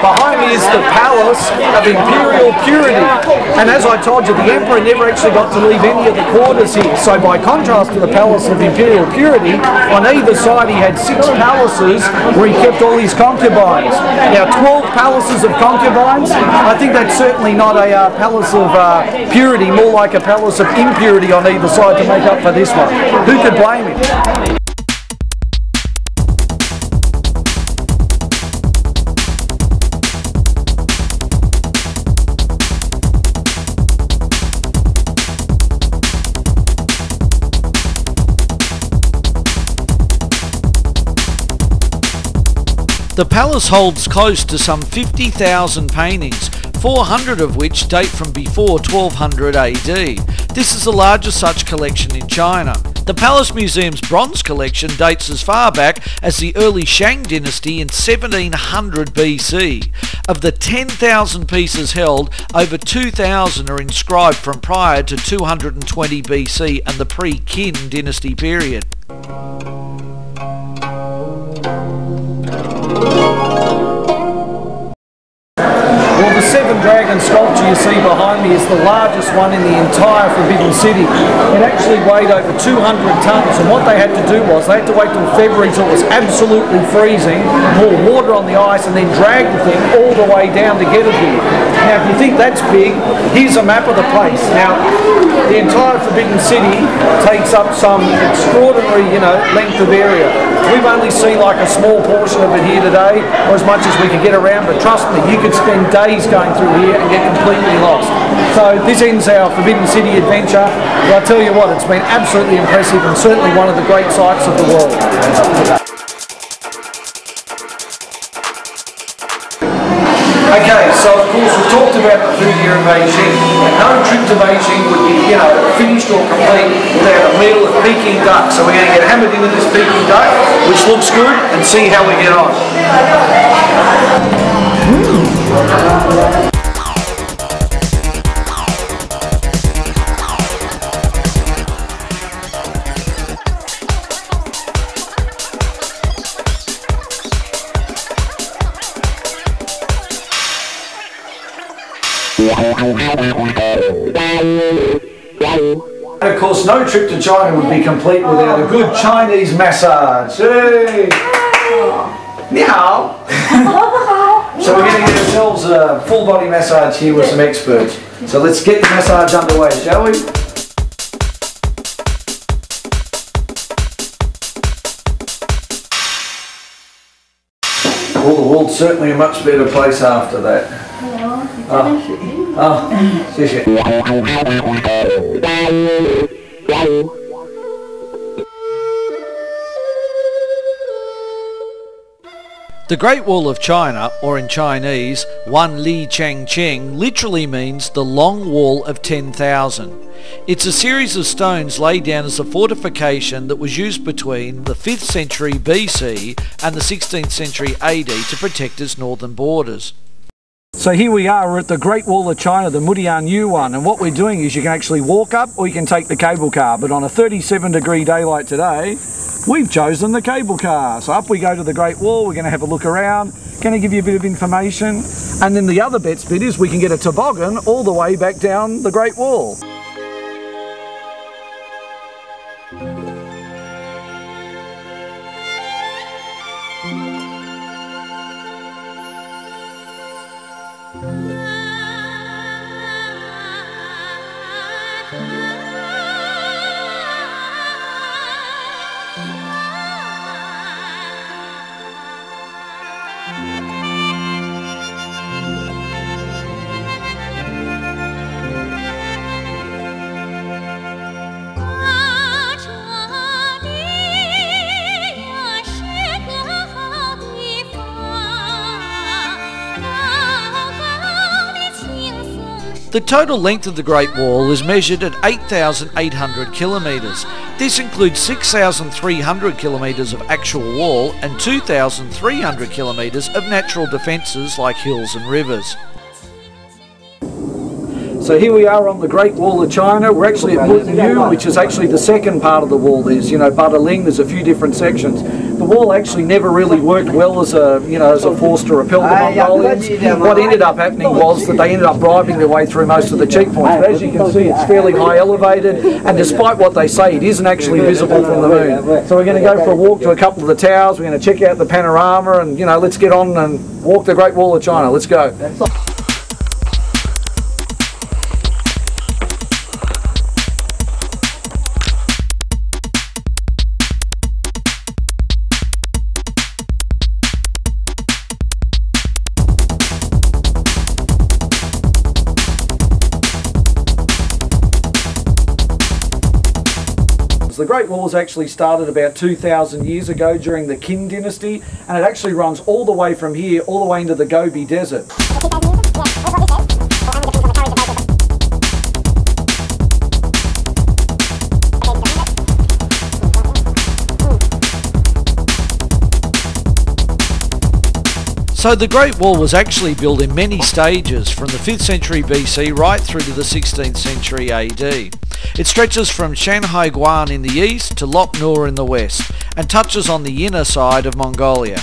Behind me is the Palace of Imperial Purity, and as I told you, the Emperor never actually got to leave any of the quarters here. So by contrast to the Palace of Imperial Purity, on either side he had 6 palaces where he kept all his concubines. Now 12 palaces of concubines, I think that's certainly not a palace of purity, more like a palace of impurity on either side to make up for this one. Who could blame him? The palace holds close to some 50,000 paintings, 400 of which date from before 1200 AD. This is the largest such collection in China. The Palace Museum's bronze collection dates as far back as the early Shang dynasty in 1700 BC. Of the 10,000 pieces held, over 2,000 are inscribed from prior to 220 BC and the pre-Qin dynasty period. Well, the 7 dragon sculpture you see behind me is the largest one in the entire Forbidden City. It actually weighed over 200 tonnes, and what they had to do was they had to wait till February till it was absolutely freezing, pour water on the ice, and then drag the thing all the way down to get it here. Now, if you think that's big, here's a map of the place. Now, the entire Forbidden City takes up some extraordinary, length of area. We've only seen like a small portion of it here today, or as much as we could get around, but trust me, you could spend days going through here and get completely lost. So this ends our Forbidden City adventure, but I tell you what, it's been absolutely impressive and certainly one of the great sights of the world. Okay, so of course we've talked about the food here in Beijing. No trip to Beijing would be, finished or complete without a meal of Peking duck. So we're going to get hammered into this Peking duck, which looks good, and see how we get on. And of course, no trip to China would be complete without a good Chinese massage. Hey! Ni hao! So we're going to get ourselves a full body massage here with some experts. So let's get the massage underway, shall we? Well, the world's certainly a much better place after that.谢谢. The Great Wall of China, or in Chinese, Wan Li Cheng Cheng, literally means the Long Wall of 10,000. It's a series of stones laid down as a fortification that was used between the 5th century BC and the 16th century AD to protect its northern borders. So here we are, we're at the Great Wall of China, the Mudianyu one, and what we're doing is you can actually walk up or you can take the cable car, but on a 37-degree daylight today, we've chosen the cable car. So up we go to the Great Wall, we're going to have a look around, going to give you a bit of information, and then the other bit is we can get a toboggan all the way back down the Great Wall. The total length of the Great Wall is measured at 8,800 kilometres. This includes 6,300 kilometres of actual wall and 2,300 kilometres of natural defences like hills and rivers. So here we are on the Great Wall of China. We're actually at Yu, which is actually the second part of the wall. There's, Badaling, there's a few different sections. The wall actually never really worked well as a, as a force to repel the Mongolians. What ended up happening was that they ended up bribing their way through most of the checkpoints. But as you can see, it's fairly high elevated, and despite what they say, it isn't actually visible from the moon. So we're going to go for a walk to a couple of the towers. We're going to check out the panorama, and let's get on and walk the Great Wall of China. Let's go. The Great Wall was actually started about 2,000 years ago during the Qin dynasty, and it actually runs all the way from here all the way into the Gobi Desert. So the Great Wall was actually built in many stages from the 5th century BC right through to the 16th century AD. It stretches from Shanhai Guan in the east to Lop Nur in the west and touches on the inner side of Mongolia.